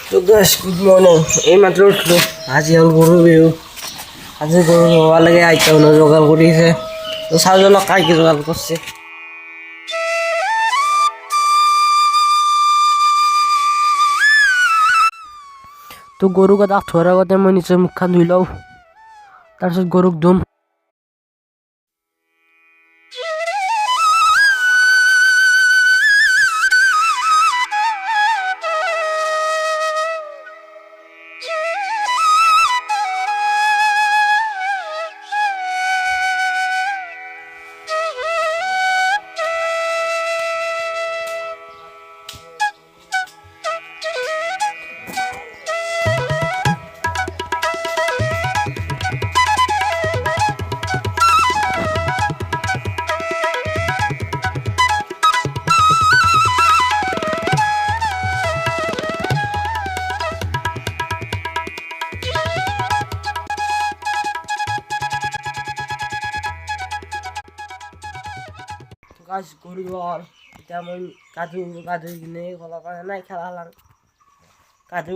তো guys good morning এইমাত্র উঠলো আজি হল গরু বিহু আজি গরু হওয়ার লাগে আইতা হলো জোগাড় করিছে তো চারজনক কাইকে জোগাড় করছে তো গরু গাদা থোৱাৰ আগতে মই নিজৰ মুখখন ধুই লওঁ তাৰপিছত গৰুক ধুম গাছ গরু ঘর তেমন কাজু কিনে কলা নাই খেলা কাজু